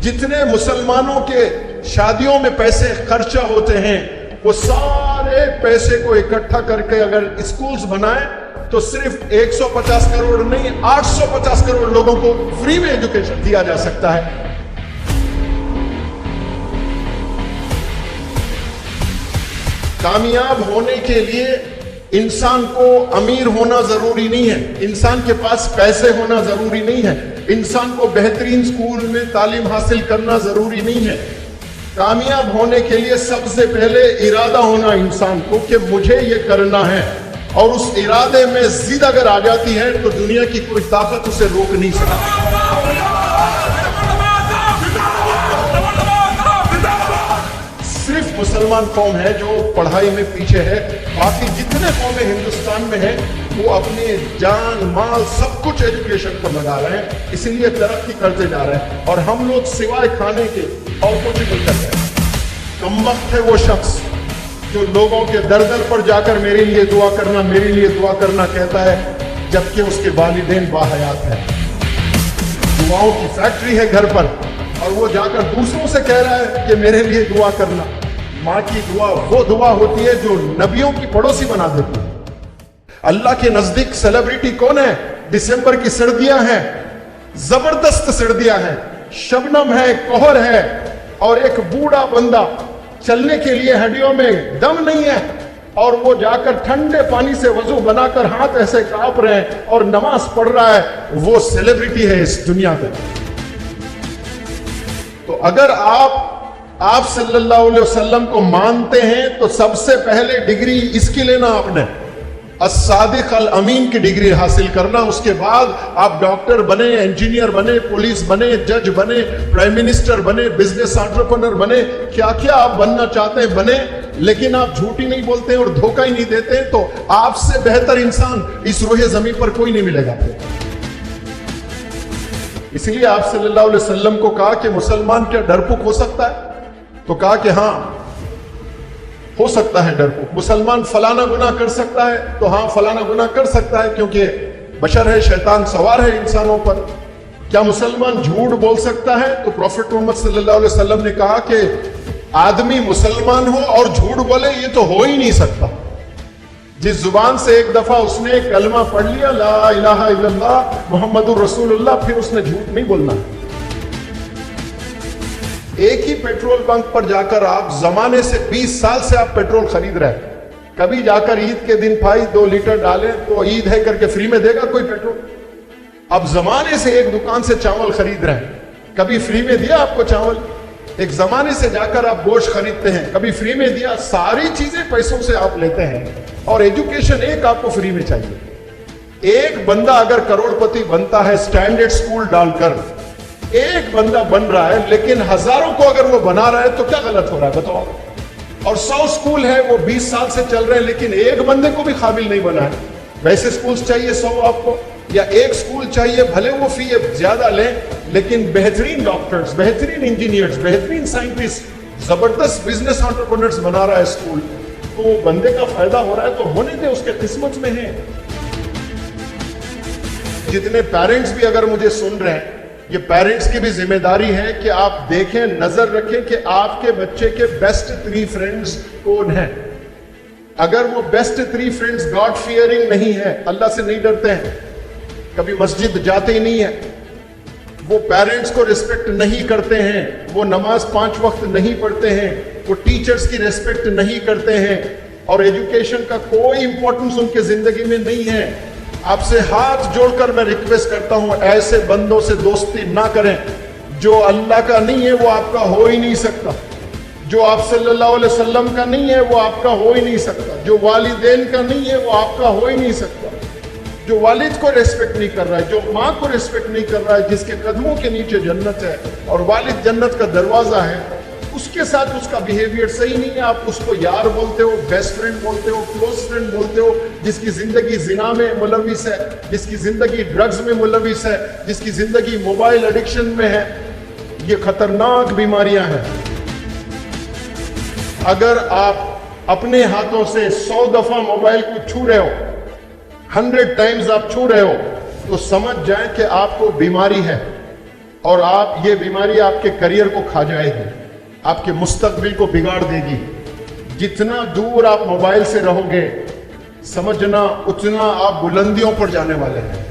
جتنے مسلمانوں کے شادیوں میں پیسے خرچہ ہوتے ہیں وہ سارے پیسے کو اکٹھا کر کے اگر اسکولز بنائیں تو صرف 150 کروڑ نہیں 850 کروڑ لوگوں کو فری میں ایجوکیشن دیا جا سکتا ہے۔ کامیاب ہونے کے لیے انسان کو امیر ہونا ضروری نہیں ہے، انسان کے پاس پیسے ہونا ضروری نہیں ہے، انسان کو بہترین اسکول میں تعلیم حاصل کرنا ضروری نہیں ہے۔ کامیاب ہونے کے لیے سب سے پہلے ارادہ ہونا انسان کو کہ مجھے یہ کرنا ہے، اور اس ارادے میں ضد اگر آ جاتی ہے تو دنیا کی کوئی طاقت اسے روک نہیں سکتی۔ صرف مسلمان قوم ہے جو پڑھائی میں پیچھے ہے، باقی جتنے قومیں ہندوستان میں ہیں وہ اپنے جان مال سب کچھ ایجوکیشن پر لگا رہے ہیں، اسی لیے ترقی کرتے جا رہے ہیں، اور ہم لوگ سوائے کھانے کے اور کچھ نہیں کرتے ہیں۔ کمبخت ہے وہ شخص جو لوگوں کے در در پر جا کر میرے لیے دعا کرنا میرے لیے دعا کرنا کہتا ہے، جبکہ اس کے والدین باحیات ہیں۔ دعاؤں کی فیکٹری ہے گھر پر، اور وہ جا کر دوسروں سے کہہ رہا ہے کہ میرے لیے دعا کرنا۔ ماں کی دعا وہ دعا ہوتی ہے جو نبیوں کی پڑوسی بنا دیتی ہے۔ اللہ کے نزدیک سیلیبریٹی کون ہے؟ دسمبر کی سردیاں ہیں، زبردست سردیاں ہیں، شبنم ہے، کوہر ہے، اور ایک بوڑھا بندہ چلنے کے لیے ہڈیوں میں دم نہیں ہے، اور وہ جا کر ٹھنڈے پانی سے وضو بنا کر ہاتھ ایسے کانپ رہے ہیں اور نماز پڑھ رہا ہے، وہ سیلیبریٹی ہے اس دنیا میں۔ تو اگر آپ صلی اللہ علیہ وسلم کو مانتے ہیں تو سب سے پہلے ڈگری اس کی لینا آپ نے، الصادق الامین کی ڈگری حاصل کرنا۔ اس کے بعد آپ ڈاکٹر بنے، انجینئر بنے، پولیس بنے، جج بنے، پرائم منسٹر بنے، بزنس انٹرپرنر بنے، کیا کیا آپ بننا چاہتے ہیں بنے، لیکن آپ جھوٹ ہی نہیں بولتے اور دھوکہ ہی نہیں دیتے تو آپ سے بہتر انسان اس روح زمین پر کوئی نہیں ملے گا۔ اس لیے آپ صلی اللہ علیہ وسلم کو کہا کہ مسلمان کیا ڈرپوک ہو سکتا ہے؟ تو کہا کہ ہاں ہو سکتا ہے ڈرپوک۔ مسلمان فلانا گناہ کر سکتا ہے؟ تو ہاں فلانا گناہ کر سکتا ہے، کیونکہ بشر ہے، شیطان سوار ہے انسانوں پر۔ کیا مسلمان جھوٹ بول سکتا ہے؟ تو پروفیٹ محمد صلی اللہ علیہ وسلم نے کہا کہ آدمی مسلمان ہو اور جھوٹ بولے یہ تو ہو ہی نہیں سکتا۔ جس زبان سے ایک دفعہ اس نے کلمہ پڑھ لیا لا الہ الا اللہ محمد الرسول اللہ، پھر اس نے جھوٹ نہیں بولنا۔ ایک ہی پیٹرول بنک پر جا کر آپ زمانے سے 20 سال سے آپ پیٹرول خرید رہے ہیں، کبھی جا کر عید کے دن بھائی 2 لیٹر ڈالیں تو عید ہے کر کے فری میں دے گا کوئی پیٹرول؟ اب زمانے سے ایک دکان سے چاول خرید رہے ہیں، کبھی فری میں دیا آپ کو چاول؟ ایک زمانے سے جا کر آپ گوشت خریدتے ہیں، کبھی فری میں دیا؟ ساری چیزیں پیسوں سے آپ لیتے ہیں، اور ایجوکیشن ایک آپ کو فری میں چاہیے۔ ایک بندہ اگر کروڑ پتی بنتا ہے سٹینڈرڈ سکول ڈال کر، ایک بندہ بن رہا ہے، لیکن ہزاروں کو اگر وہ بنا رہا ہے تو کیا غلط ہو رہا ہے بتاؤ؟ اور 100 سکول ہے وہ 20 سال سے چل رہے ہیں، لیکن ایک بندے کو بھی قابل نہیں بنا ہے۔ ویسے سکولز چاہیے 100 آپ کو، یا ایک سکول چاہیے، بھلے وہ فی زیادہ لیں لیکن بہترین ڈاکٹرز، بہترین انجینئرز، بہترین سائنٹسٹ، زبردست بزنس انٹرپرنرز بنا رہا ہے سکول، تو وہ بندے کا فائدہ ہو رہا ہے تو ہونے دے، اس کے قسمت میں ہے۔ جتنے پیرنٹس بھی اگر مجھے سن رہے ہیں، یہ پیرنٹس کی بھی ذمہ داری ہے کہ آپ دیکھیں، نظر رکھیں کہ آپ کے بچے کے بیسٹ 3 فرینڈز کون ہیں۔ اگر وہ بیسٹ 3 فرینڈز گاڈ فیئرنگ نہیں ہے، اللہ سے نہیں ڈرتے ہیں، کبھی مسجد جاتے ہی نہیں ہیں، وہ پیرنٹس کو ریسپیکٹ نہیں کرتے ہیں، وہ نماز 5 وقت نہیں پڑھتے ہیں، وہ ٹیچرز کی ریسپیکٹ نہیں کرتے ہیں، اور ایجوکیشن کا کوئی امپورٹنس ان کے زندگی میں نہیں ہے، آپ سے ہاتھ جوڑ کر میں ریکویسٹ کرتا ہوں ایسے بندوں سے دوستی نہ کریں۔ جو اللہ کا نہیں ہے وہ آپ کا ہو ہی نہیں سکتا، جو آپ صلی اللہ علیہ وسلم کا نہیں ہے وہ آپ کا ہو ہی نہیں سکتا، جو والدین کا نہیں ہے وہ آپ کا ہو ہی نہیں سکتا، جو والد کو ریسپیکٹ نہیں کر رہا ہے، جو ماں کو ریسپیکٹ نہیں کر رہا ہے، جس کے قدموں کے نیچے جنت ہے اور والد جنت کا دروازہ ہے، اس کے ساتھ اس کا بیہیویئر صحیح نہیں ہے، آپ اس کو یار بولتے ہو، بیسٹ فرینڈ بولتے ہو، کلوز فرینڈ بولتے ہو، جس کی زندگی زنا میں ملوث ہے، جس کی زندگی ڈرگز میں ملوث ہے، جس کی زندگی موبائل ایڈکشن میں ہے، یہ خطرناک بیماریاں ہیں۔ اگر آپ اپنے ہاتھوں سے 100 دفعہ موبائل کو چھو رہے ہو، 100 ٹائمز آپ چھو رہے ہو، تو سمجھ جائیں کہ آپ کو بیماری ہے۔ اور آپ یہ بیماری آپ کے کریئر کو کھا جائے گی, آپ کے مستقبل کو بگاڑ دے گی. جتنا دور آپ موبائل سے رہو گے سمجھنا اتنا آپ بلندیوں پر جانے والے ہیں.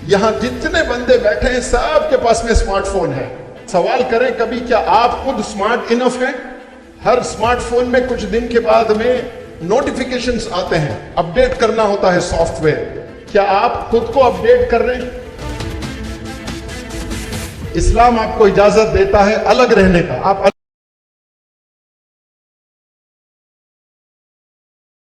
یہاں جتنے بندے بیٹھے ہیں سب کے پاس میں اسمارٹ فون ہے. سوال کریں کبھی کیا آپ خود اسمارٹ انف ہیں؟ ہر اسمارٹ فون میں کچھ دن کے بعد میں نوٹیفیکیشنز آتے ہیں, اپڈیٹ کرنا ہوتا ہے سافٹ ویئر. کیا آپ خود کو اپڈیٹ کر رہے ہیں؟ اسلام آپ کو اجازت دیتا ہے الگ رہنے کا. آپ